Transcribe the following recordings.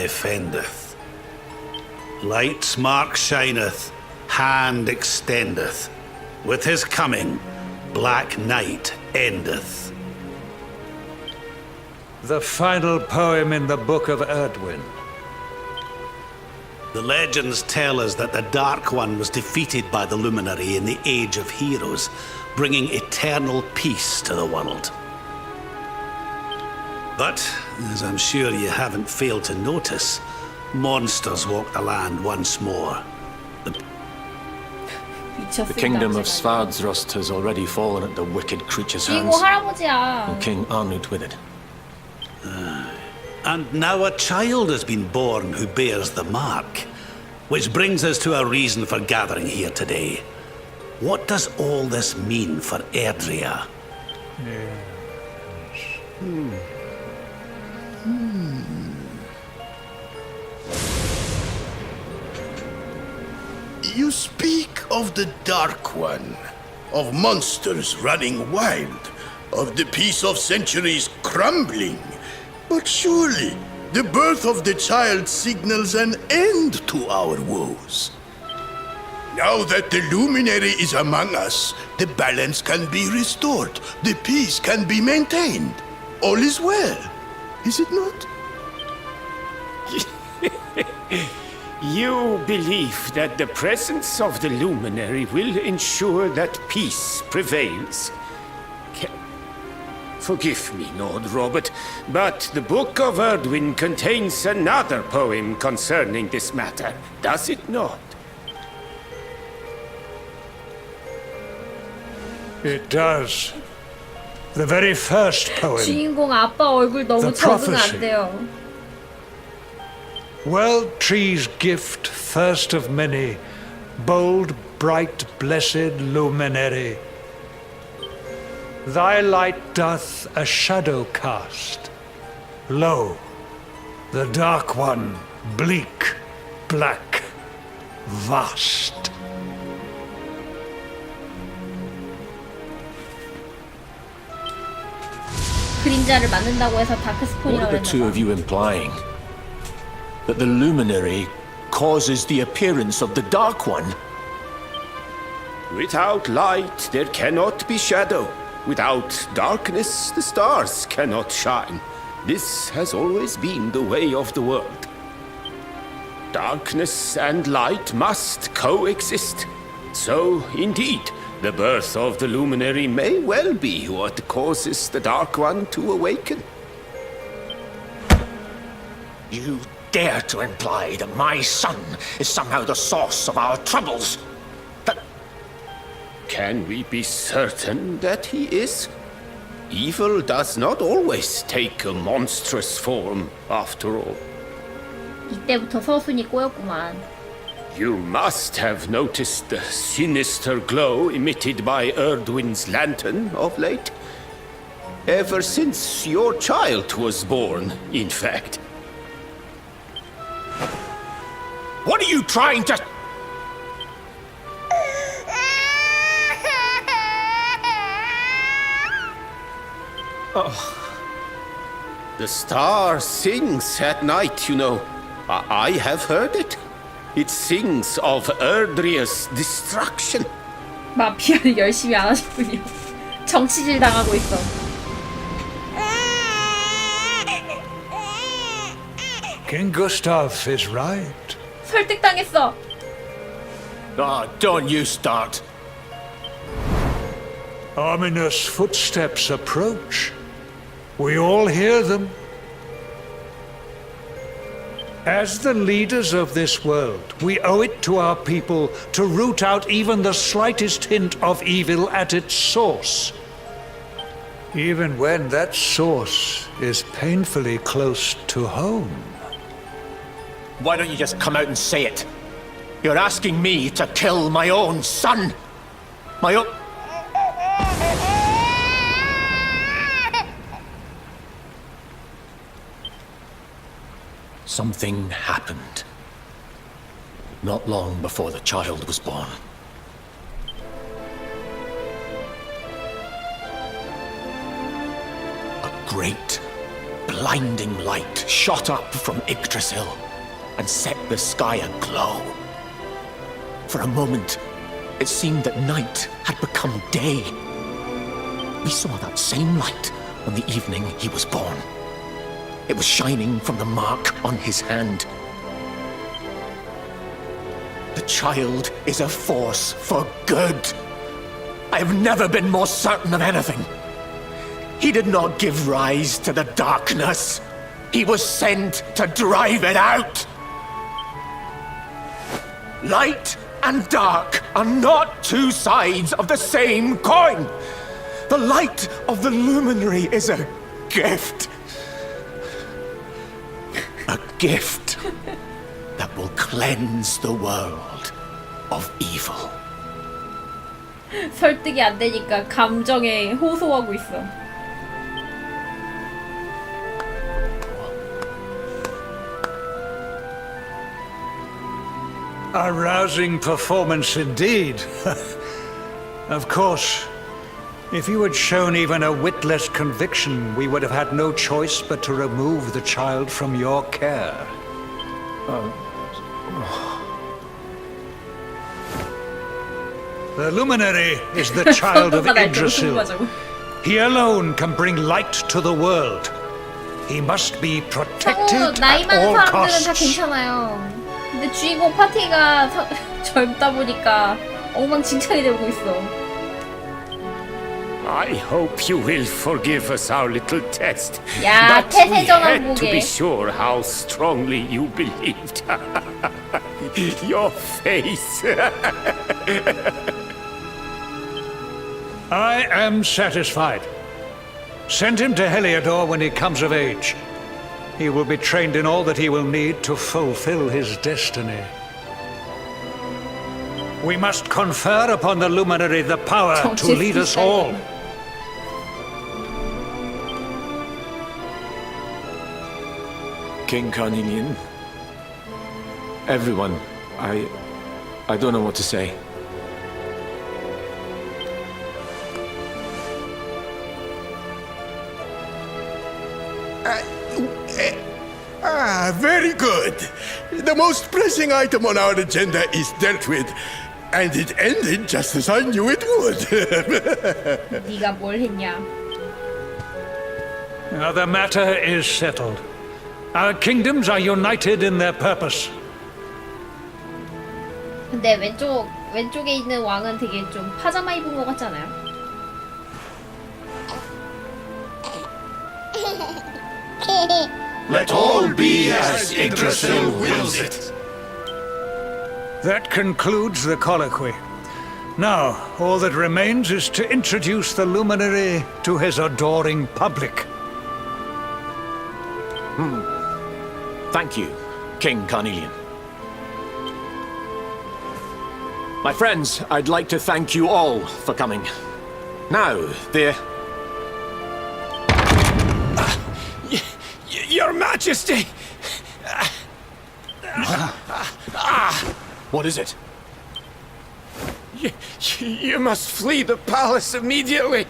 defendeth. Light's mark shineth, hand extendeth. With his coming, black night endeth. The final poem in the Book of Erdwin. The legends tell us that the Dark One was defeated by the Luminary in the Age of Heroes, bringing eternal peace to the world. But, as I'm sure you haven't failed to notice, monsters walk the land once more. The kingdom of Svardsrust has already fallen at the wicked creature's 주인공 hands, 할아버지야. and King Arnut with it. And now a child has been born who bears the mark. Which brings us to our reason for gathering here today. What does all this mean for Erdrea? You speak of the Dark One, of monsters running wild, of the peace of centuries crumbling. But surely, the birth of the child signals an end to our woes. Now that the Luminary is among us, the balance can be restored, the peace can be maintained. All is well, is it not? You believe that the presence of the Luminary will ensure that peace prevails. Forgive me, Lord Robert, but the Book of Erdwin contains another poem concerning this matter, does it not? It does. The very first poem. 주인공 아빠 얼굴 너무 The 적응 prophecy. 안 돼요. World tree's gift, first of many, bold, bright, blessed luminary. Thy light doth a shadow cast. Lo, the Dark One, bleak, black, vast. 그림자를 만든다고 해서 What 다크스폰이라고 are the two of 했나 봐. you implying? That the Luminary causes the appearance of the Dark One? Without light, there cannot be shadow. Without darkness, the stars cannot shine. This has always been the way of the world. Darkness and light must coexist. So, indeed, the birth of the Luminary may well be what causes the Dark One to awaken. You dare to imply that my son is somehow the source of our troubles? That... Can we be certain that he is? Evil does not always take a monstrous form, after all. 이때부터 서순이 꼬였구만. You must have noticed the sinister glow emitted by Erdwin's lantern of late. Ever since your child was born, in fact. What are you trying to... The star sings at night, you know. I have heard it. It sings of Erdrea's destruction. 마피아를 열심히 안 하셨군요. 정치질 당하고 있어. King Gustav is right. 설득당했어. Ah, don't you start. Ominous footsteps approach. We all hear them. As the leaders of this world, we owe it to our people to root out even the slightest hint of evil at its source. Even when that source is painfully close to home. Why don't you just come out and say it? You're asking me to kill my own son. My own... Something happened. Not long before the child was born. A great blinding light shot up from Yggdrasil and set the sky aglow. For a moment, it seemed that night had become day. We saw that same light on the evening he was born. It was shining from the mark on his hand. The child is a force for good. I have never been more certain of anything. He did not give rise to the darkness. He was sent to drive it out. Light and dark are not two sides of the same coin. The light of the luminary is a gift. A gift that will cleanse the world of evil. 설득이 안 되니까 감정에 호소하고 있어. A rousing performance indeed. Of course, if you had shown even a whit less conviction, we would have had no choice but to remove the child from your care. The luminary is the child of Yggdrasil. He alone can bring light to the world. He must be 성우 protected 나이 at 많은 all 사람들은 다 costs. 괜찮아요. 근데 주인공 파티가 젊다 보니까 엉망진창이 되고 있어. I hope you will forgive us our little test. 야, But we 태세 전환 had to 보게. be sure how strongly you believed. Your face. I am satisfied. Send him to Heliodor when he comes of age. He will be trained in all that he will need to fulfill his destiny. We must confer upon the luminary the power to lead us all. King Carnelian, everyone, I don't know what to say. Very good. The most pressing item on our agenda is dealt with, and it ended just as I knew it would. 네가 뭘 했냐? Now the matter is settled. Our kingdoms are united in their purpose. 근데 왼쪽에 있는 왕은 되게 좀 파자마 입은 것 같지 않아요? Let all be as Yggdrasil wills it. That concludes the colloquy. Now, all that remains is to introduce the luminary to his adoring public. Thank you, King Carnelian. My friends, I'd like to thank you all for coming. Now, Your Majesty! what is it? You must flee the palace immediately.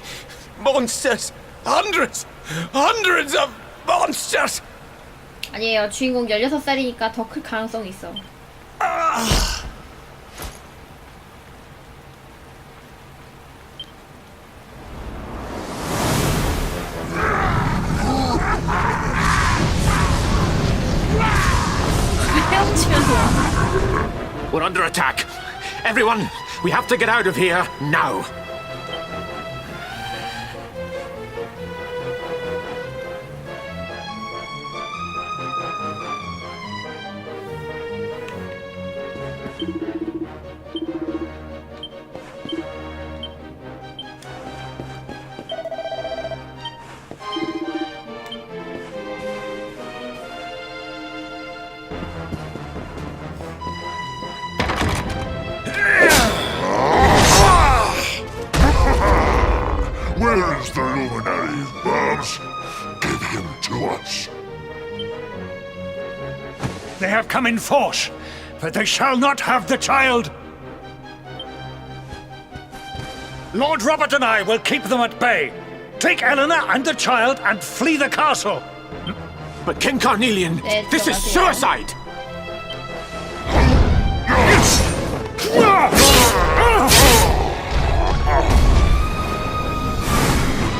Monsters! Hundreds of monsters! 아니에요. 주인공 16살이니까 더 클 가능성이 있어. 헤엄치면서 We're under attack. Everyone, we have to get out of here now. Where is the luminary, Babs? Give him to us. They have come in force, but they shall not have the child. Lord Robert and I will keep them at bay. Take Eleanor and the child and flee the castle. But King Carnelian, 네, this is 들어가세요. suicide!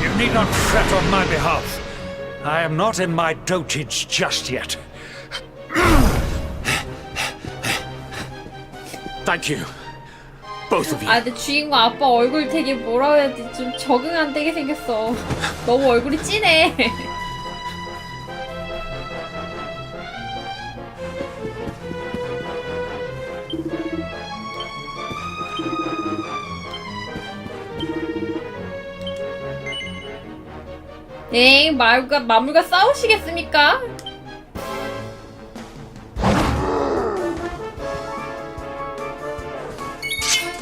You need not fret on my behalf. I am not in my dotage just yet. Thank you. Both of you. 아 근데 주인공 아빠 얼굴 되게 뭐라 해야 지 좀 적응 안 되게 생겼어. 너무 얼굴이 진해. 엥, 마물과 싸우시겠습니까?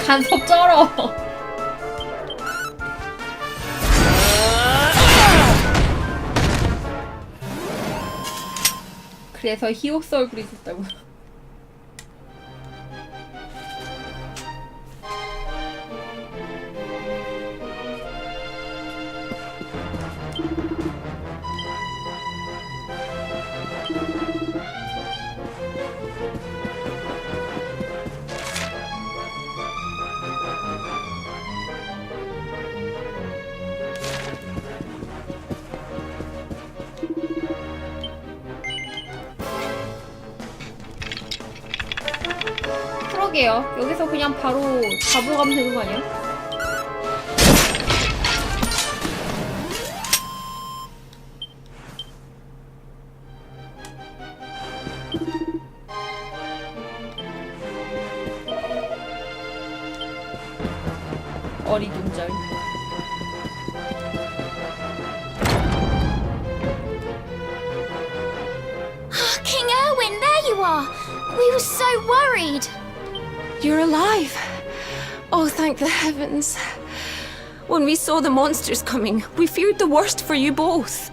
간섭 쩔어. 그래서 히옥스 얼굴이 있었다고. 그러게요. 여기서 그냥 바로 잡으러 가면 되는 거 아니야? 어리둥절. King Erwin, there you are! We were so worried! You're alive. Oh, thank the heavens. When we saw the monsters coming, we feared the worst for you both.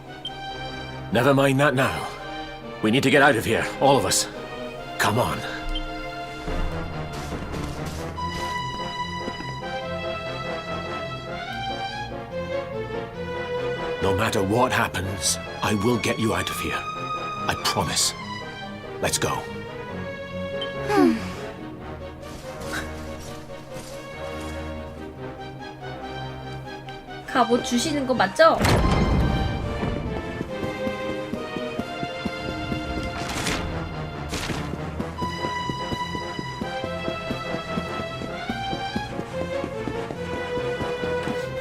Never mind that now. We need to get out of here, all of us. Come on. No matter what happens, I will get you out of here. I promise. Let's go. 갑옷 주시는 거 맞죠?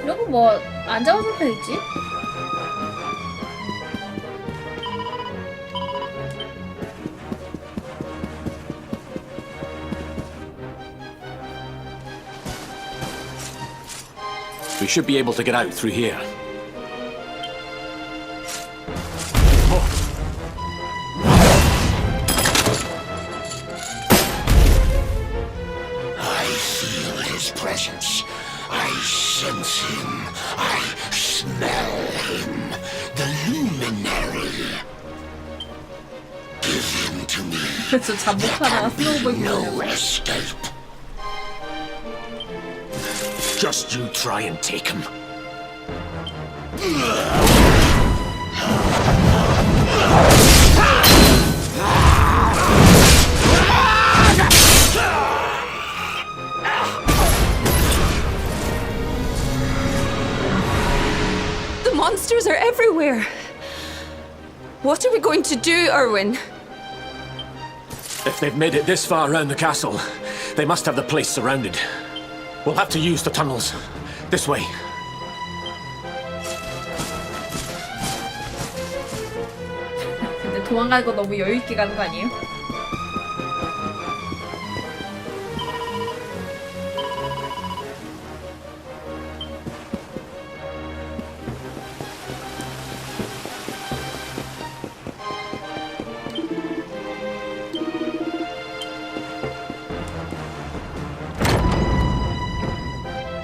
이런 거 뭐 안 잡아도 되겠지? We should be able to get out through here. I feel his presence. I sense him. I smell him. The luminary. Give him to me. 저 잠복하다가 스노우볼 No 보려고. escape. Just you try and take him. The monsters are everywhere. What are we going to do, Erwin? If they've made it this far around the castle, they must have the place surrounded. We'll have to use the tunnels. This way. 근데 도망가는 거 너무 여유 있게 가는 거 아니에요?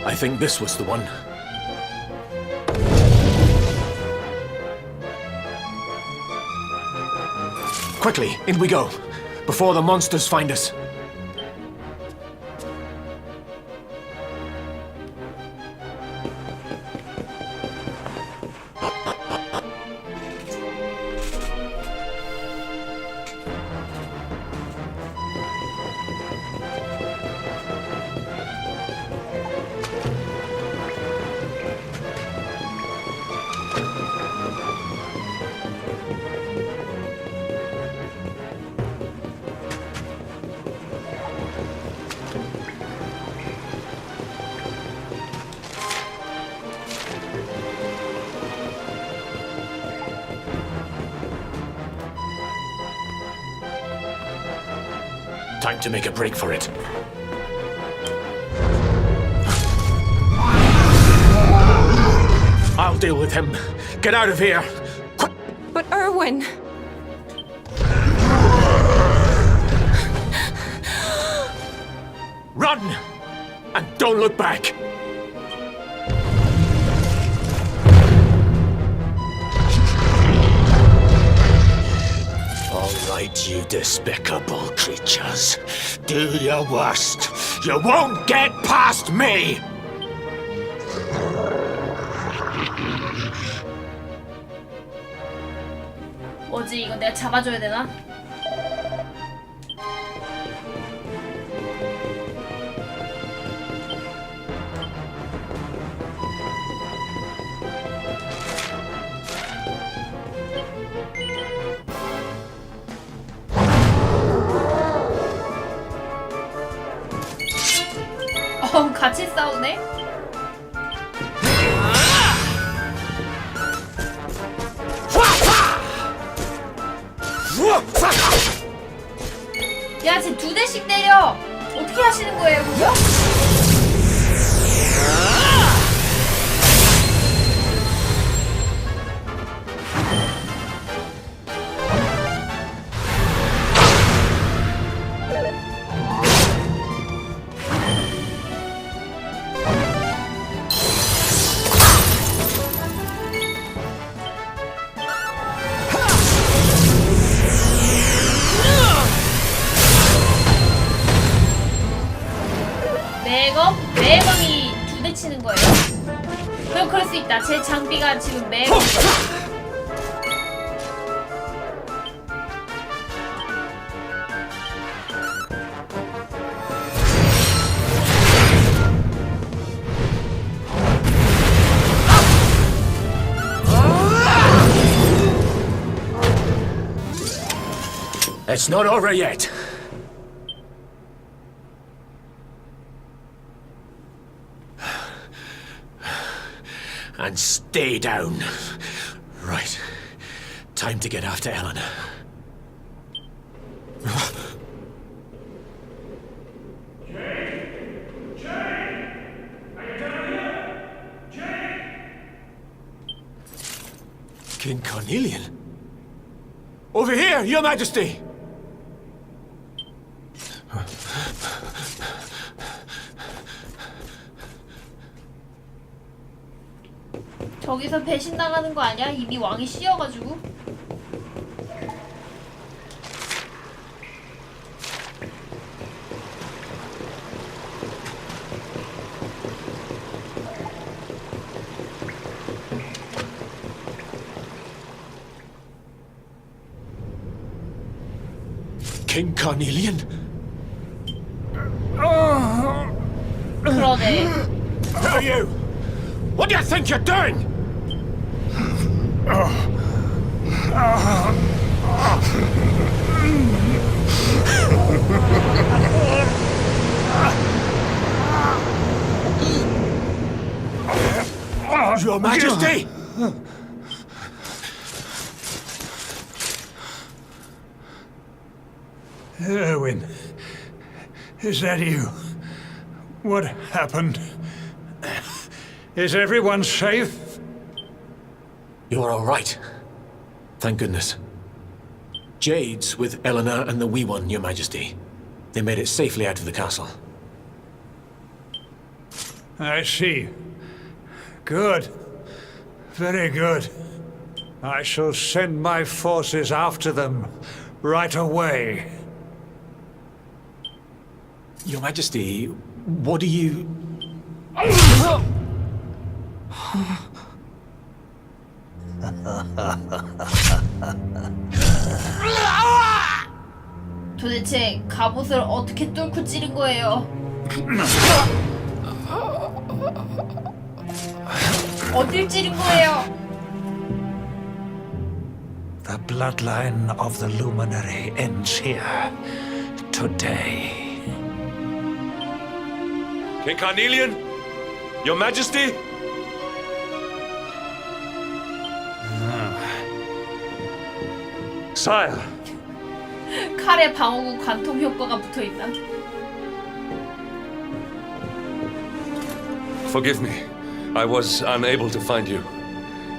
I think this was the one. Quickly, in we go, before the monsters find us. Time to make a break for it. I'll deal with him. Get out of here. Quick. But Erwin... Run! And don't look back! All right, you despicable creatures. Do your worst. You won't get past me! 뭐지, 이거 내가 잡아줘야 되나? 같이 싸우네? 야, 쟤 2대씩 때려! 어떻게 하시는 거예요, 그거? 매검이 2대 치는 거예요? 그럼 그럴 수 있다. 제 장비가 지금 매검. It's not over yet. And stay down. Right. Time to get after Eleanor. King Carnelian? Over here, Your Majesty! 저기서 배신당하는 거 아니야? 이미 왕이 씌어가지고. King Carnelian? 그러네. Who are you? What do you think you're doing? Your Majesty! Erwin, is that you? What happened? Is everyone safe? You're all right. Thank goodness. Jade's with Eleanor and the Wee One, Your Majesty. They made it safely out of the castle. I see. Good. Very good. I shall send my forces after them right away. Your Majesty, what do you... 도대체 갑옷을 어떻게 뚫고 찌른 거예요? 어딜 찌른 거예요? The bloodline of the Luminary ends here today. King Carnelian? Your Majesty? Sire, 칼에 방어구 관통 효과가 붙어있나? Forgive me. I was unable to find you.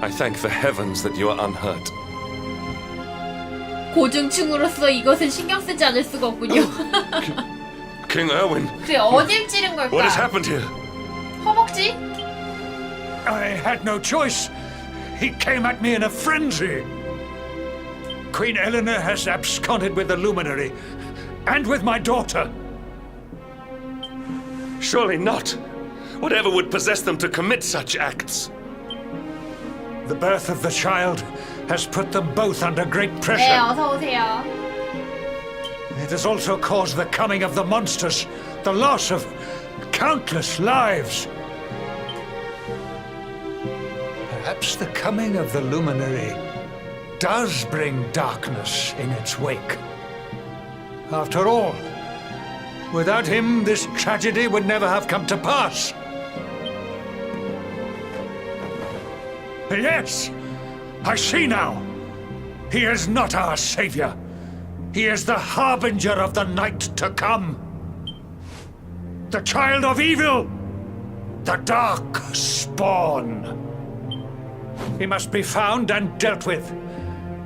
I thank the heavens that you are unhurt. 고증충으로서 이것은 신경 쓰지 않을 수가 없군요. King Erwin, 그래, 어딜 찌른 걸까? what has happened here? 허벅지? I had no choice. He came at me in a frenzy. Queen Eleanor has absconded with the luminary, and with my daughter. Surely not. Whatever would possess them to commit such acts? The birth of the child has put them both under great 네, pressure. 어서 오세요. It has also caused the coming of the monsters, the loss of countless lives. Perhaps the coming of the luminary does bring darkness in its wake. After all, without him, this tragedy would never have come to pass. Yes, I see now. He is not our savior. He is the harbinger of the night to come. The child of evil. The dark spawn. He must be found and dealt with.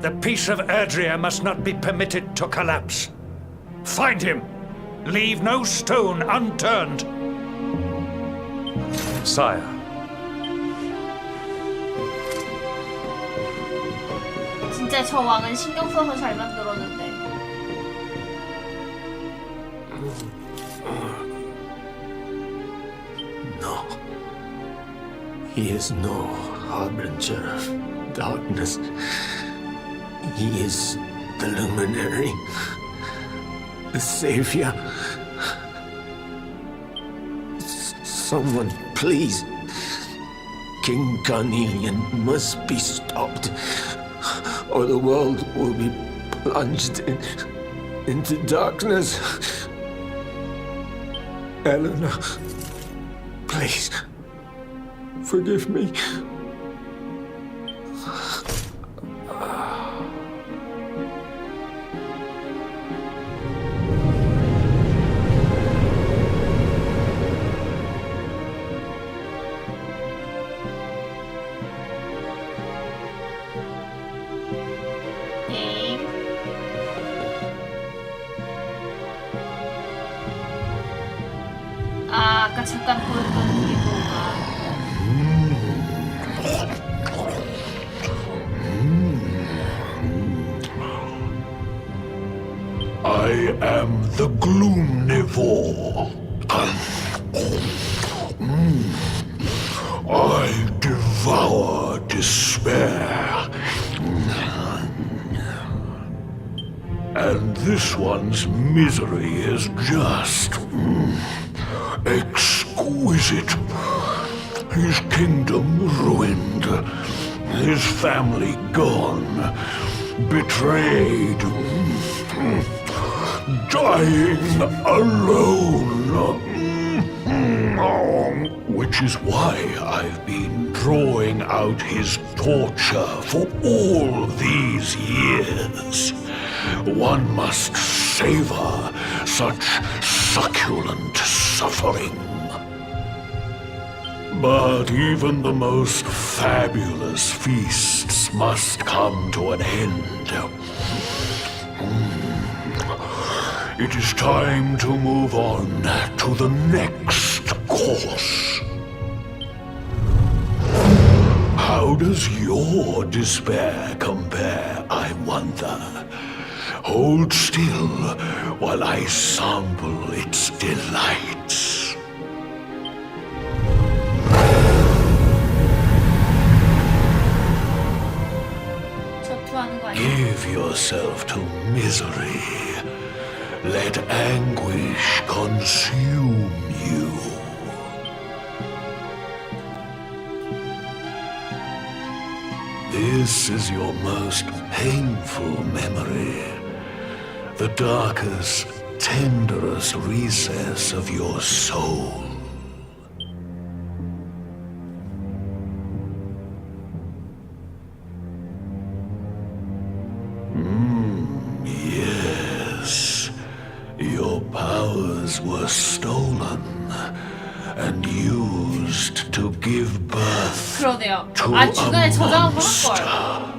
The peace of Erdrea must not be permitted to collapse. Find him. Leave no stone unturned. Sire. 진짜 저 왕은 신경 써서 잘 만들었는데. No. He is no harbinger of darkness. He is the luminary, the savior. Someone, please. King Carnelian must be stopped, or the world will be plunged into darkness. Eleanor, please, forgive me. 네. 아, 아까 잠깐 보였던 게 뭐가? I am the Gloomnivore. I devour despair. And this one's misery is just exquisite. His kingdom ruined, his family gone, betrayed, dying alone. Which is why I've been drawing out his torture for all these years. One must savor such succulent suffering. But even the most fabulous feasts must come to an end. It is time to move on to the next course. How does your despair compare, I wonder? Hold still while I sample its delights. 전투하는 거 아니야? Give yourself to misery. Let anguish consume you. This is your most painful memory. The darkest, tenderest recess of your soul. Yes. others were stolen and used to give birth 그러네요. to 아, 중간에 저장 한번 monster. 할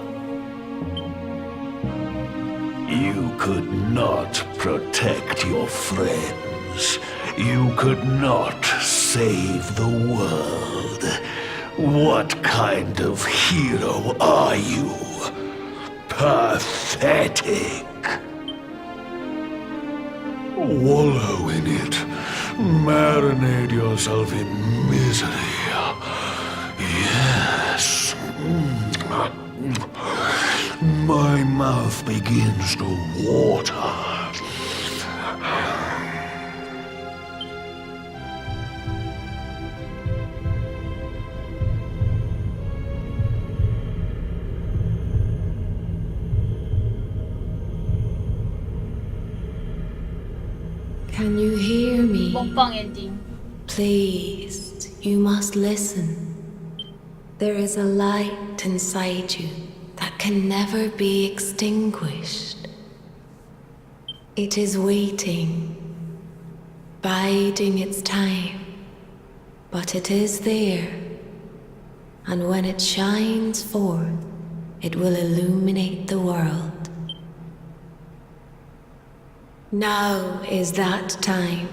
You could not protect your friends. You could not save the world. What kind of hero are you? Pathetic. Wallow in it. Marinate yourself in misery. Yes. My mouth begins to water. Can you hear me? 먹방 엔딩. Please, you must listen. There is a light inside you that can never be extinguished. It is waiting, biding its time, but it is there. And when it shines forth, it will illuminate the world. Now is that time.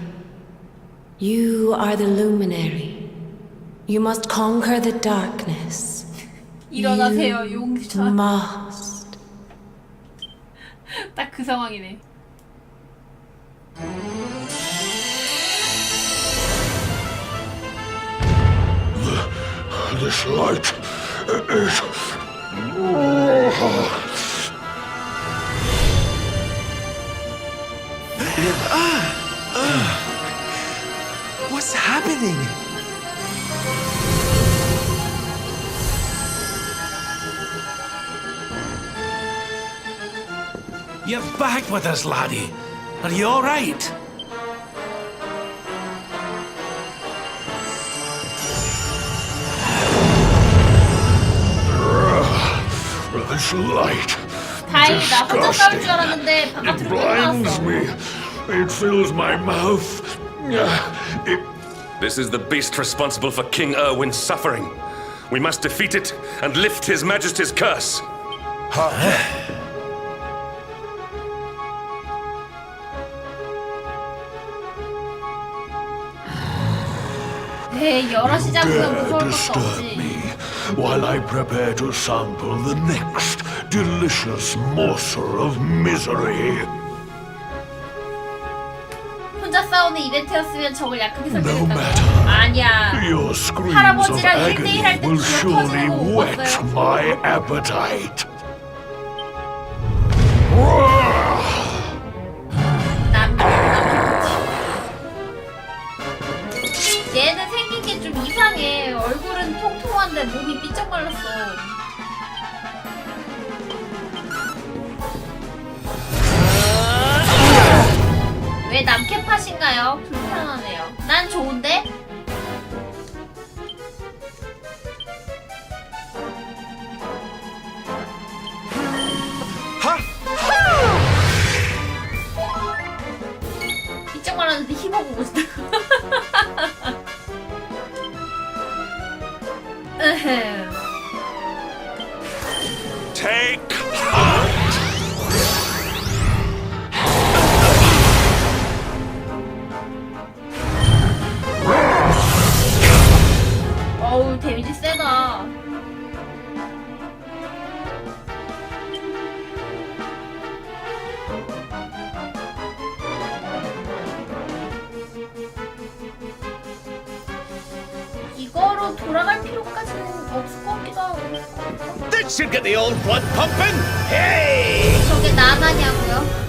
You are the luminary. You must conquer the darkness. 일어나세요, 용사. Must. 딱 그 상황이네. This light is... What's happening? You're back with us, laddie. Are you all right? This light. 다행이다. 혼자 싸울 줄 Disgusting. 알았는데 It 바깥으로 blinds 나왔어. me. It fills my mouth. It... This is the beast responsible for King Erwin's suffering. We must defeat it and lift His Majesty's curse. 에이, 11시 잡으면 Dare 무서울 것도 disturb 없지. me while I prepare to sample the next delicious morsel of misery. 혼자 싸우는 이벤트였으면 적을 약하게 No 설정했다고. matter. 아니야. Your screams of 할아버지랑 agony 1대1 할때 will 기억 surely 터지는 거 못 whet 봤어요. my appetite. 얘는 생긴 게 좀 이상해. 얼굴은 통통한데 몸이 삐쩍 말랐어. 왜 남캐 팟인가요? 불편하네요. 난 좋은데? 삐쩍 말랐는데 힙어보고 싶다. 으흠. Take heart! 어우, 데미지 세다. 이거로 돌아갈 필요까지는 없을 것 같기도 하고. That should get the old blood pumping. Hey! 저게 나나냐고요?